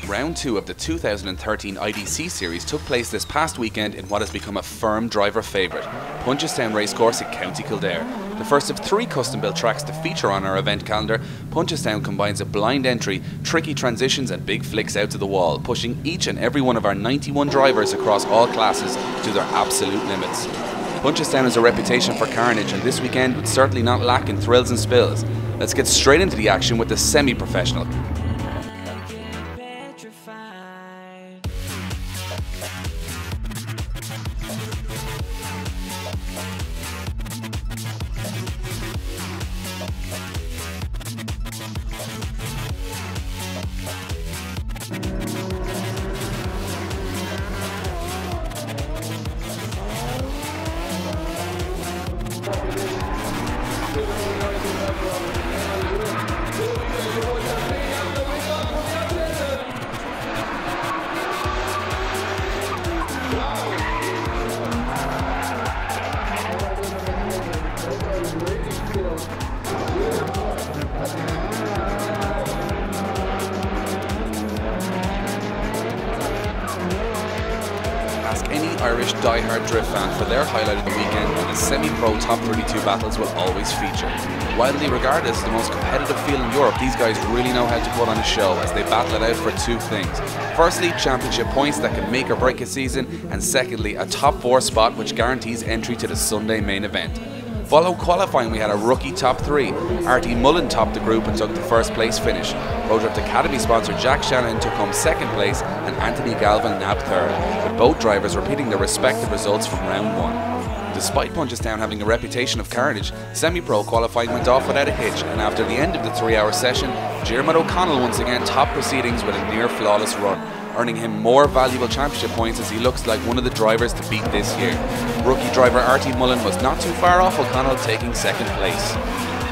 Round 2 of the 2013 IDC series took place this past weekend in what has become a firm driver favourite, Punchestown Racecourse in County Kildare. The first of 3 custom-built tracks to feature on our event calendar, Punchestown combines a blind entry, tricky transitions and big flicks out to the wall, pushing each and every one of our 91 drivers across all classes to their absolute limits. Punchestown has a reputation for carnage, and this weekend would certainly not lack in thrills and spills. Let's get straight into the action with the semi-professional. Ask any Irish die-hard drift fan for their highlight of the weekend, and the semi-pro top 32 battles will always feature. Widely regarded as the most competitive field in Europe, these guys really know how to put on a show as they battle it out for 2 things. Firstly, championship points that can make or break a season, and secondly, a top 4 spot which guarantees entry to the Sunday main event. Following qualifying, we had a rookie top 3. RD Mullen topped the group and took the first place finish. Roadrift Academy sponsor Jack Shanahan took home 2nd place and Anthony Galvin nabbed 3rd, with both drivers repeating their respective results from round 1. Despite Punchestown having a reputation of carnage, semi-pro qualifying went off without a hitch, and after the end of the 3-hour session, Diarmuid O'Connell once again topped proceedings with a near flawless run, earning him more valuable championship points as he looks like one of the drivers to beat this year. Rookie driver RT Mullen was not too far off O'Connell, taking 2nd place.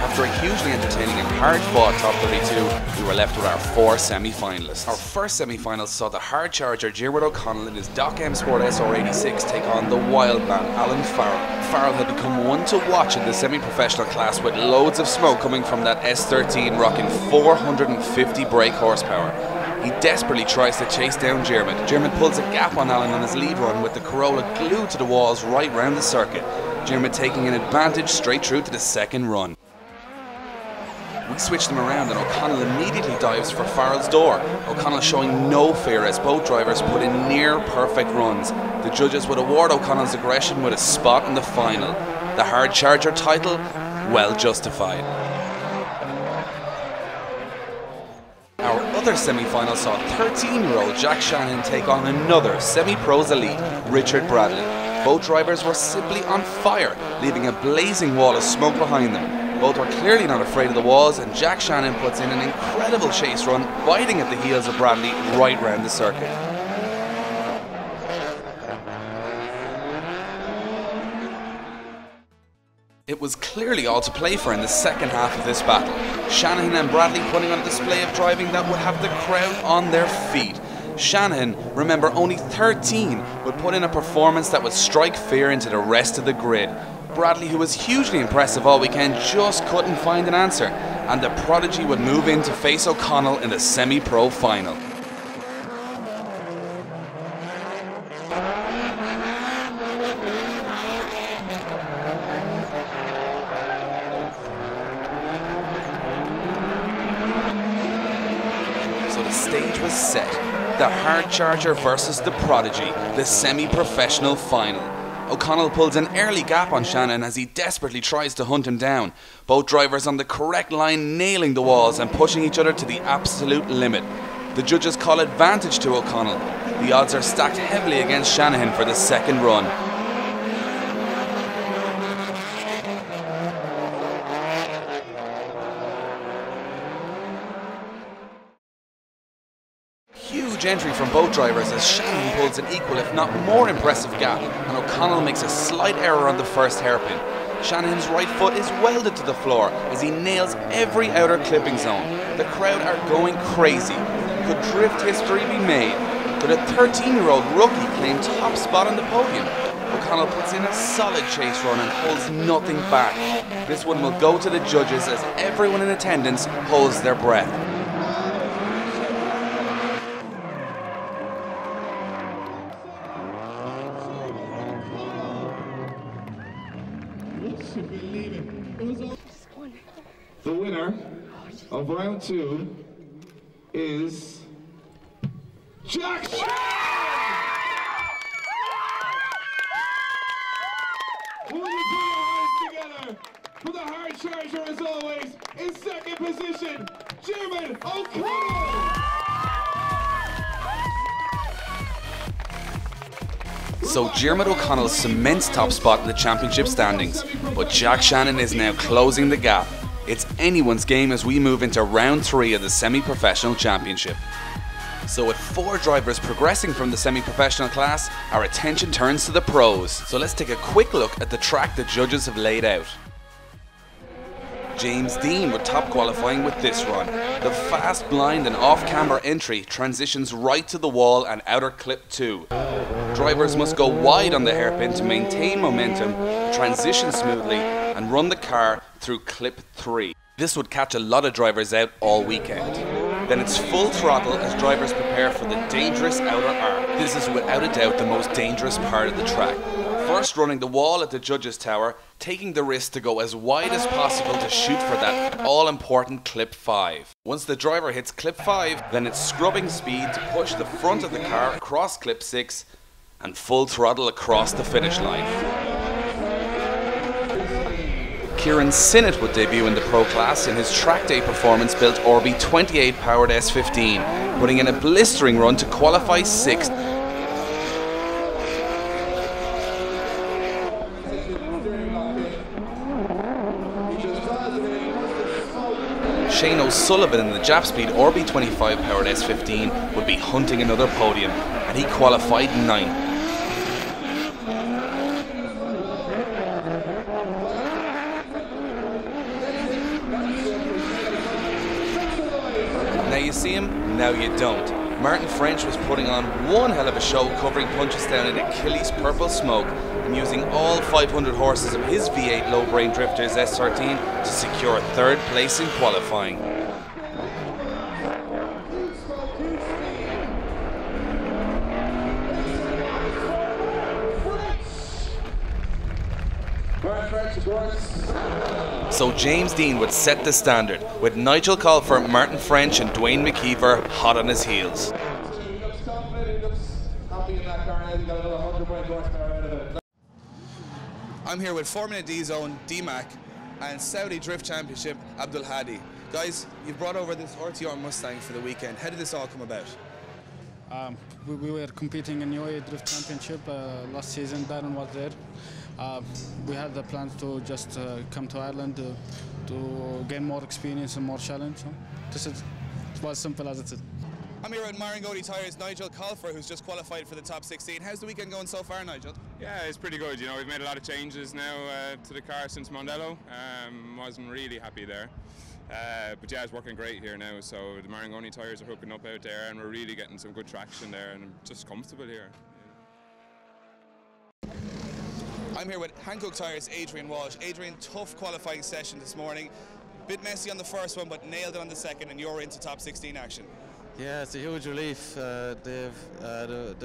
After a hugely entertaining and hard-fought top 32, we were left with our 4 semi-finalists. Our first semi-final saw the hard charger Diarmuid O'Connell in his Doc M Sport SR86 take on the wild man Alan Farrell. Farrell had become one to watch in the semi-professional class, with loads of smoke coming from that S13 rocking 450 brake horsepower. He desperately tries to chase down Diarmuid. Diarmuid pulls a gap on Alan on his lead run with the Corolla glued to the walls right round the circuit. Diarmuid taking an advantage straight through to the 2nd run. We switched them around and O'Connell immediately dives for Farrell's door. O'Connell showing no fear as both drivers put in near perfect runs. The judges would award O'Connell's aggression with a spot in the final. The hard charger title, well justified. Our other semi-final saw 13-year-old Jack Shanahan take on another semi-pros elite, Richard Bradley. Both drivers were simply on fire, leaving a blazing wall of smoke behind them. Both were clearly not afraid of the walls, and Jack Shanahan puts in an incredible chase run, biting at the heels of Bradley right round the circuit. It was clearly all to play for in the second half of this battle. Shanahan and Bradley putting on a display of driving that would have the crowd on their feet. Shanahan, remember only 13, would put in a performance that would strike fear into the rest of the grid. Bradley, who was hugely impressive all weekend, just couldn't find an answer, and the prodigy would move in to face O'Connell in the semi-pro final. So the stage was set. The hard charger versus the prodigy, the semi-professional final. O'Connell pulls an early gap on Shanahan as he desperately tries to hunt him down. Both drivers on the correct line, nailing the walls and pushing each other to the absolute limit. The judges call advantage to O'Connell. The odds are stacked heavily against Shanahan for the 2nd run. Huge entry from both drivers as Shanahan pulls an equal if not more impressive gap, and O'Connell makes a slight error on the first hairpin. Shanahan's right foot is welded to the floor as he nails every outer clipping zone. The crowd are going crazy. Could drift history be made? Could a 13-year-old rookie claim top spot on the podium? O'Connell puts in a solid chase run and holds nothing back. This one will go to the judges as everyone in attendance holds their breath. round 2 is Jack Shannon! Will you put your hands together for the hard charger as always? In second position, German O'Connell! So Diarmuid O'Connell cements top spot in the championship standings, but Jack Shannon is now closing the gap. It's anyone's game as we move into round 3 of the semi-professional championship. So with 4 drivers progressing from the semi-professional class, our attention turns to the pros. So let's take a quick look at the track the judges have laid out. James Dean with top qualifying with this run. The fast blind and off-camber entry transitions right to the wall and outer clip 2. Drivers must go wide on the hairpin to maintain momentum, transition smoothly and run the car through clip 3. This would catch a lot of drivers out all weekend. Then it's full throttle as drivers prepare for the dangerous outer arc. This is without a doubt the most dangerous part of the track. First running the wall at the judges' tower, taking the risk to go as wide as possible to shoot for that all-important clip 5. Once the driver hits clip 5, then it's scrubbing speed to push the front of the car across clip 6 and full throttle across the finish line. Kieran Sinnott would debut in the Pro class in his track day performance built RD2 powered S15, putting in a blistering run to qualify 6th. Shane O'Sullivan in the Japspeed RB25 powered S15 would be hunting another podium, and he qualified 9th. Now you see him, now you don't. Martin French was putting on one hell of a show covering Punchestown in Achilles purple smoke and using all 500 horses of his V8 low brain drifters S13 to secure 3rd place in qualifying. So James Dean would set the standard, with Nigel Colfer, Martin French and Dwayne McKeever hot on his heels. I'm here with Formula D Zone, D-Mac, and Saudi Drift Championship, Abdul Hadi. Guys, you've brought over this RTR Mustang for the weekend. How did this all come about? We were competing in UAE Drift Championship last season. Darren was there. We had the plan to just come to Ireland to gain more experience and more challenge. So this is as simple as it is. I'm here with Marangoni Tyres' Nigel Colfer, who's just qualified for the top 16. How's the weekend going so far, Nigel? Yeah, it's pretty good. You know, we've made a lot of changes now to the car since Mondello. Wasn't really happy there. But yeah, it's working great here now. So the Marangoni tyres are hooking up out there and we're really getting some good traction there and I'm just comfortable here. I'm here with Hankook Tyres' Adrian Walsh. Adrian, tough qualifying session this morning. Bit messy on the first one, but nailed it on the second and you're into top 16 action. Yeah, it's a huge relief. The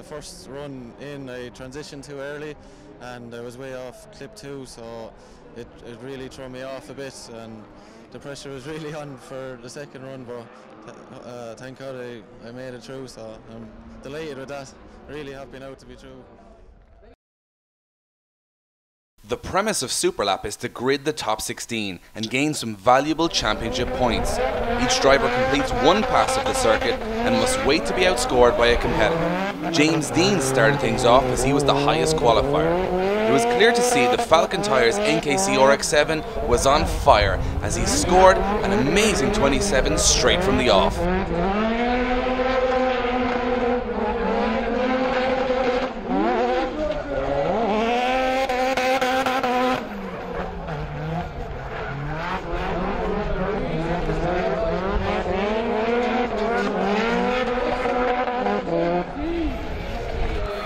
first run in, I transitioned too early and I was way off clip 2, so it really threw me off a bit and the pressure was really on for the second run, but thank God I made it through, so I'm delighted with that. Really happy now to be through. The premise of Superlap is to grid the top 16 and gain some valuable championship points. Each driver completes one pass of the circuit and must wait to be outscored by a competitor. James Dean started things off as he was the highest qualifier. It was clear to see the Falcon Tyres NKC RX-7 was on fire as he scored an amazing 27 straight from the off.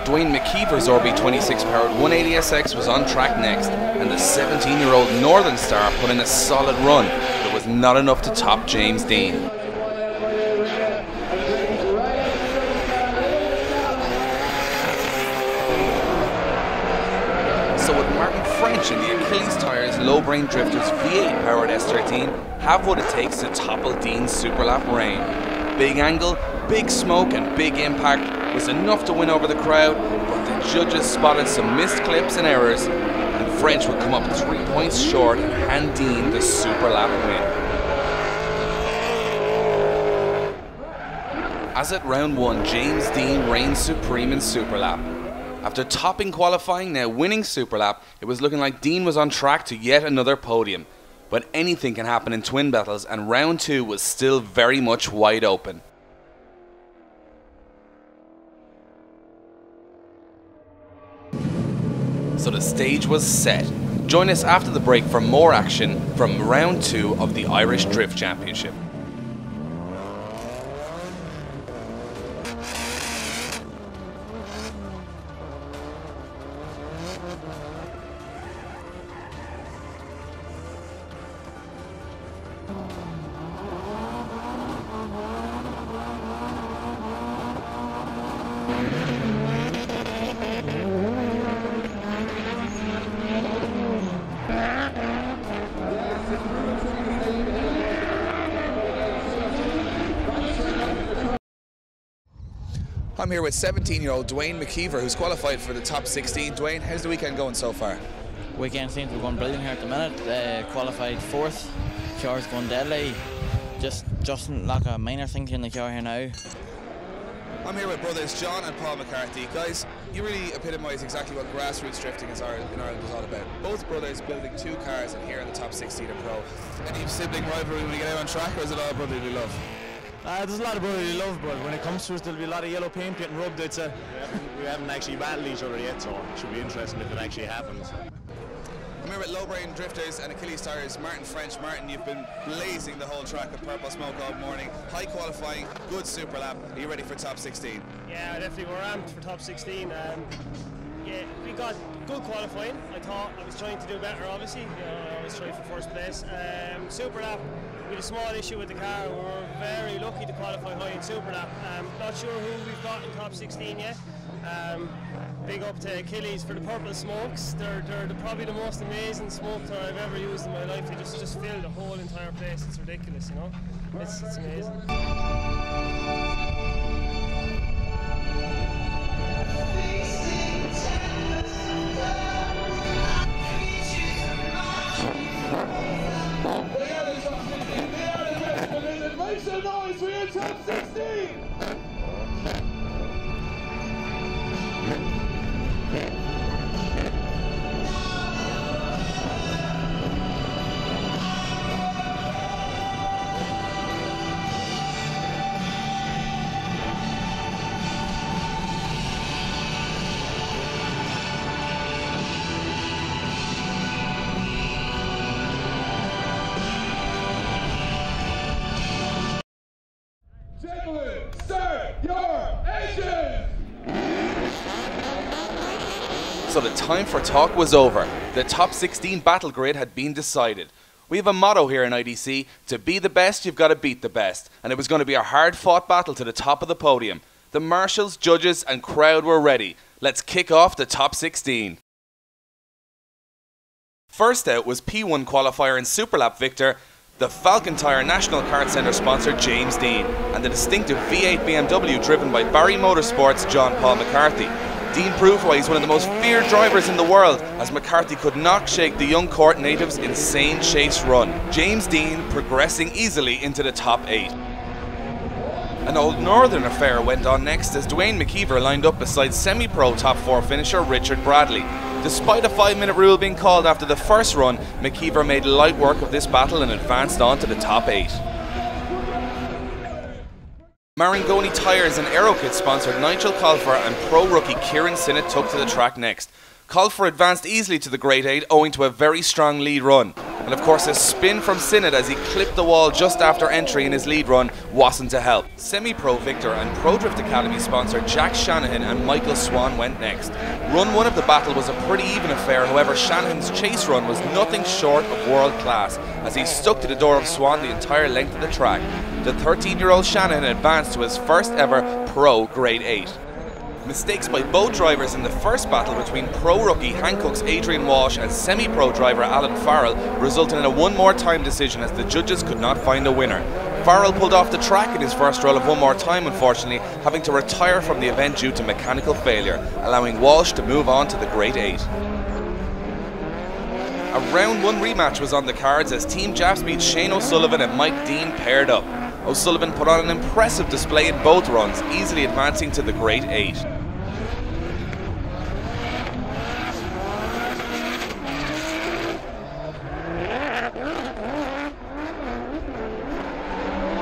Dwayne McKeever's RB26 powered 180SX was on track next, and the 17-year-old Northern Star put in a solid run, but it was not enough to top James Dean. So with Martin French in the Achilles Tyres low-brain drifters V8 powered S13 have what it takes to topple Dean's Superlap reign. Big angle, big smoke and big impact was enough to win over the crowd, but the judges spotted some missed clips and errors, and French would come up 3 points short and hand Dean the Superlap win. As at round 1, James Dean reigns supreme in Superlap. After topping qualifying, now winning Superlap, it was looking like Dean was on track to yet another podium. But anything can happen in twin battles, and round 2 was still very much wide open. So the stage was set. Join us after the break for more action from round 2 of the Irish Drift Championship. I'm here with 17-year-old Dwayne McKeever, who's qualified for the top 16. Dwayne, how's the weekend going so far? Weekend seems to be going brilliant here at the minute. Qualified 4th, car's going deadly. Just like a minor thing in the car here now. I'm here with brothers John and Paul McCarthy. Guys, you really epitomise exactly what grassroots drifting in Ireland is all about. Both brothers building 2 cars and here in the top 16 in pro. Any sibling rivalry when you get out on track, or is it all brotherly love? There's a lot of brotherly love, but when it comes to us, there'll be a lot of yellow paint getting rubbed. We haven't actually battled each other yet, so it should be interesting if it actually happens. I'm here with low-brain drifters and Achilles Tyres, Martin French. Martin, you've been blazing the whole track with purple smoke all morning. High qualifying, good Superlap. Are you ready for top 16? Yeah, definitely. We're amped for top 16. Yeah, we got good qualifying. I thought I was trying to do better, obviously. I was trying for first place. Superlap, we had a small issue with the car. We were very lucky to qualify high in Superlap. Not sure who we've got in top 16 yet. Big up to Achilles for the purple smokes. They're probably the most amazing smoke tire I've ever used in my life. They just fill the whole entire place. It's ridiculous, you know. It's amazing. Make some noise for your top 16! Gentlemen, start your engines! So the time for talk was over. The top 16 battle grid had been decided. We have a motto here in IDC: to be the best, you've got to beat the best. And it was going to be a hard-fought battle to the top of the podium. The marshals, judges and crowd were ready. Let's kick off the top 16. First out was P1 qualifier and Superlap victor, the Falcon Tyre National Kart Centre sponsor James Dean, and the distinctive V8 BMW driven by Barry Motorsports' John Paul McCarthy. Dean proved why he's one of the most feared drivers in the world, as McCarthy could not shake the young Court native's insane chase run. James Dean progressing easily into the top 8. An old northern affair went on next as Dwayne McKeever lined up beside semi-pro top 4 finisher Richard Bradley. Despite a 5-minute rule being called after the first run, McKeever made light work of this battle and advanced on to the top 8. Marangoni Tyres and Aerokit sponsored Nigel Colfer and pro rookie Kieran Sinnott took to the track next. Colfer advanced easily to the Great 8 owing to a very strong lead run. And of course a spin from Sinnott as he clipped the wall just after entry in his lead run wasn't to help. Semi-pro victor and Pro Drift Academy sponsor Jack Shanahan and Michael Swan went next. Run 1 of the battle was a pretty even affair, however Shanahan's chase run was nothing short of world class as he stuck to the door of Swan the entire length of the track. The 13-year-old Shanahan advanced to his first ever Pro Grade 8. Mistakes by both drivers in the first battle between pro rookie Hancock's Adrian Walsh and semi-pro driver Alan Farrell resulted in a one more time decision as the judges could not find a winner. Farrell pulled off the track in his first roll of one more time, unfortunately, having to retire from the event due to mechanical failure, allowing Walsh to move on to the Grade 8. A round 1 rematch was on the cards as Team Japspeed's Shane O'Sullivan and Mike Dean paired up. O'Sullivan put on an impressive display in both runs, easily advancing to the Grade 8.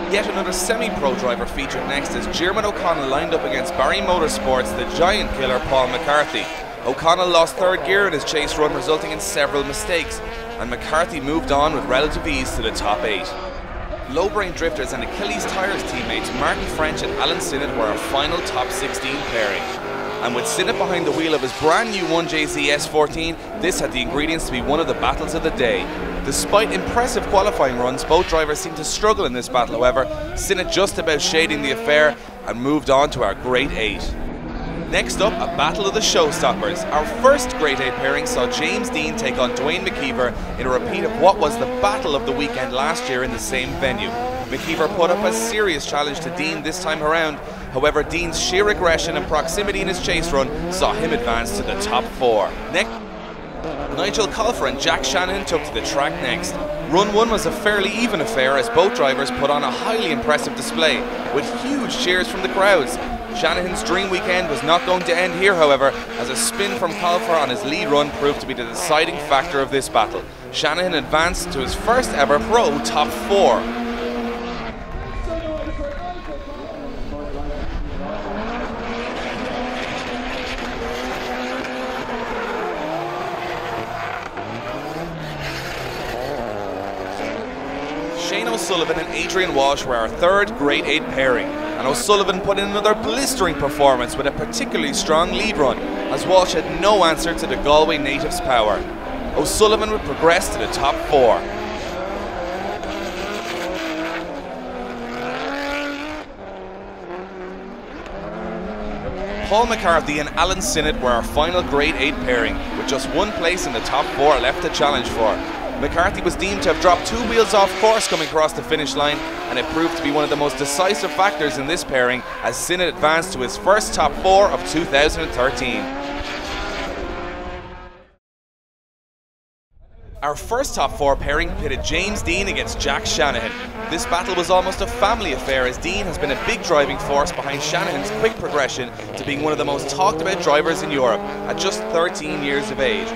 Yet another semi-pro driver featured next as Jeremy O'Connell lined up against Barry Motorsports' the giant killer Paul McCarthy. O'Connell lost third gear in his chase run, resulting in several mistakes, and McCarthy moved on with relative ease to the top 8. Low-brain drifters and Achilles Tires teammates Martin French and Alan Sinnott were our final top 16 pairing. And with Sinnott behind the wheel of his brand new 1JZ S14, this had the ingredients to be one of the battles of the day. Despite impressive qualifying runs, both drivers seemed to struggle in this battle, however, Sinnott just about shading the affair and moved on to our Grade 8. Next up, a battle of the showstoppers. Our first Grade 8 pairing saw James Dean take on Dwayne McKeever in a repeat of what was the battle of the weekend last year in the same venue. McKeever put up a serious challenge to Dean this time around, however Dean's sheer aggression and proximity in his chase run saw him advance to the top 4. Next, Nigel Colfer and Jack Shanahan took to the track next. Run 1 was a fairly even affair as both drivers put on a highly impressive display, with huge cheers from the crowds. Shanahan's dream weekend was not going to end here, however, as a spin from Colfer on his lead run proved to be the deciding factor of this battle. Shanahan advanced to his first ever pro top 4. Shane O'Sullivan and Adrian Walsh were our third Grade 8 pairing, and O'Sullivan put in another blistering performance with a particularly strong lead run, as Walsh had no answer to the Galway native's power. O'Sullivan would progress to the top 4. Paul McCarthy and Alan Sinnott were our final Grade 8 pairing, with just one place in the top 4 left to challenge for. McCarthy was deemed to have dropped 2 wheels off course coming across the finish line, and it proved to be one of the most decisive factors in this pairing as Sinnott advanced to his first top 4 of 2013. Our first top 4 pairing pitted James Dean against Jack Shanahan. This battle was almost a family affair as Dean has been a big driving force behind Shanahan's quick progression to being one of the most talked about drivers in Europe at just 13 years of age.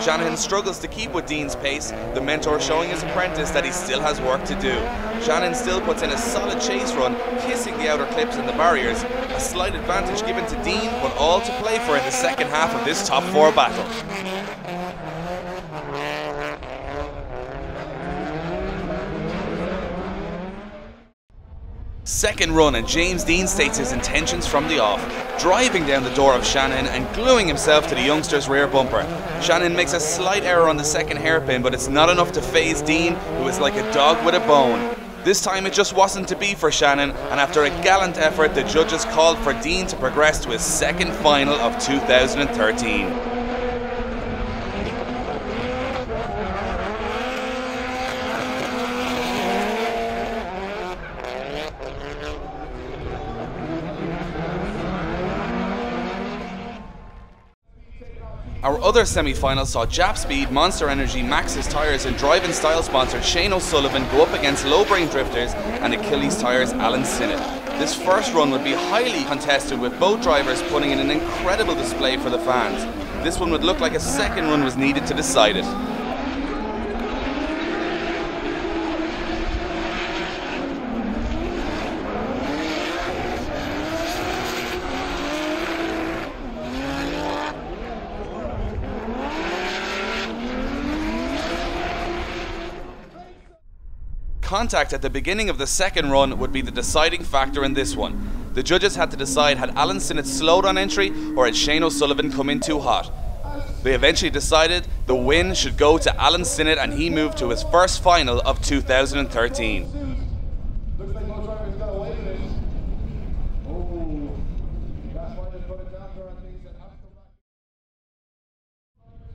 Shanahan struggles to keep with Dean's pace, the mentor showing his apprentice that he still has work to do. Shanahan still puts in a solid chase run, kissing the outer clips and the barriers, a slight advantage given to Dean, but all to play for in the second half of this top 4 battle. Second run, and James Dean states his intentions from the off, driving down the door of Shanahan and gluing himself to the youngster's rear bumper. Shanahan makes a slight error on the second hairpin, but it's not enough to faze Dean, who is like a dog with a bone. This time it just wasn't to be for Shanahan, and after a gallant effort, the judges called for Dean to progress to his second final of 2013. Our other semi-final saw Japspeed, Monster Energy, Maxxis Tyres and Drive and Style sponsor Shane O'Sullivan go up against Low Brain Drifters and Achilles Tyres Alan Sinnott. This first run would be highly contested, with both drivers putting in an incredible display for the fans. This one would look like a second run was needed to decide it. Contact at the beginning of the second run would be the deciding factor in this one. The judges had to decide, had Alan Sinnott slowed on entry or had Shane O'Sullivan come in too hot. They eventually decided the win should go to Alan Sinnott, and he moved to his first final of 2013. Looks like no driver's got away with it. Oh, that's why they put it down.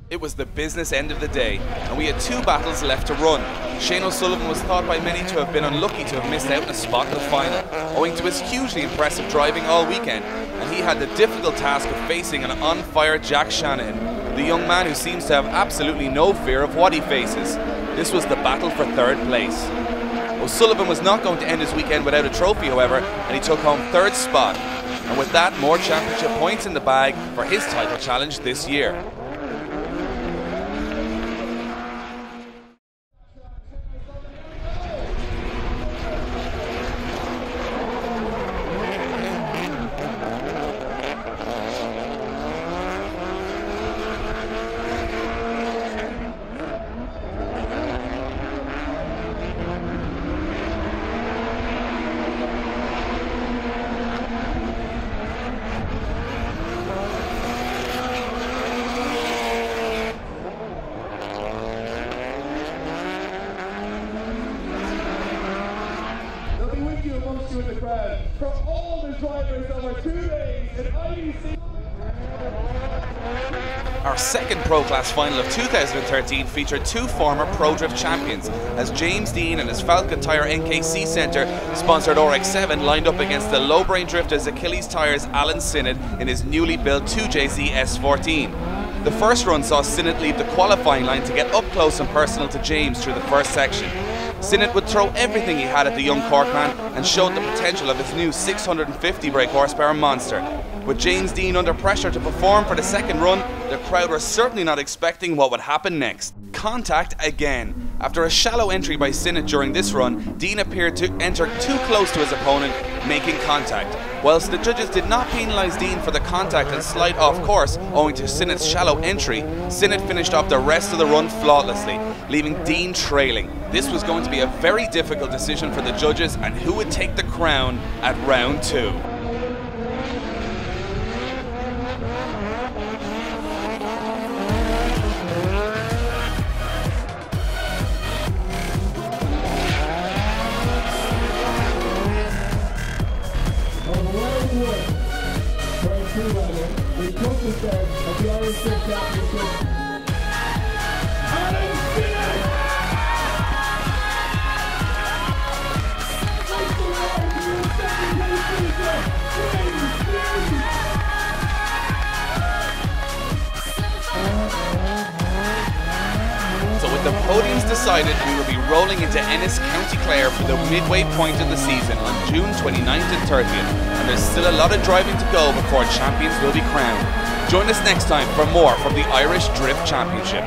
It was the business end of the day, and we had 2 battles left to run. Shane O'Sullivan was thought by many to have been unlucky to have missed out on a spot in the final, owing to his hugely impressive driving all weekend, and he had the difficult task of facing an on-fire Jack Shanahan, the young man who seems to have absolutely no fear of what he faces. This was the battle for 3rd place. O'Sullivan was not going to end his weekend without a trophy, however, and he took home 3rd spot, and with that, more championship points in the bag for his title challenge this year. In the crowd from all the drivers over 2 days in IDC. Our 2nd Pro Class final of 2013 featured 2 former Pro Drift champions, as James Dean and his Falcon Tyre NKC Centre sponsored RX7 lined up against the low-brain drifter's Achilles Tyres Alan Sinnott in his newly built 2JZ S14. The first run saw Sinnott leave the qualifying line to get up close and personal to James through the first section. Sinnott would throw everything he had at the young Corkman and showed the potential of his new 650 brake horsepower monster. With James Dean under pressure to perform for the 2nd run, the crowd were certainly not expecting what would happen next. Contact again. After a shallow entry by Sinnott during this run, Dean appeared to enter too close to his opponent, making contact. Whilst the judges did not penalise Dean for the contact and slide off course owing to Sinnott's shallow entry, Sinnott finished off the rest of the run flawlessly, leaving Dean trailing. This was going to be a very difficult decision for the judges and who would take the crown at round 2. The Punchestown of the RD2 Championship. So with the podiums decided, we will be rolling into Ennis, County Clare for the midway point of the season on June 29th and 30th, and there's still a lot of driving to go before champions will be crowned. Join us next time for more from the Irish Drift Championship.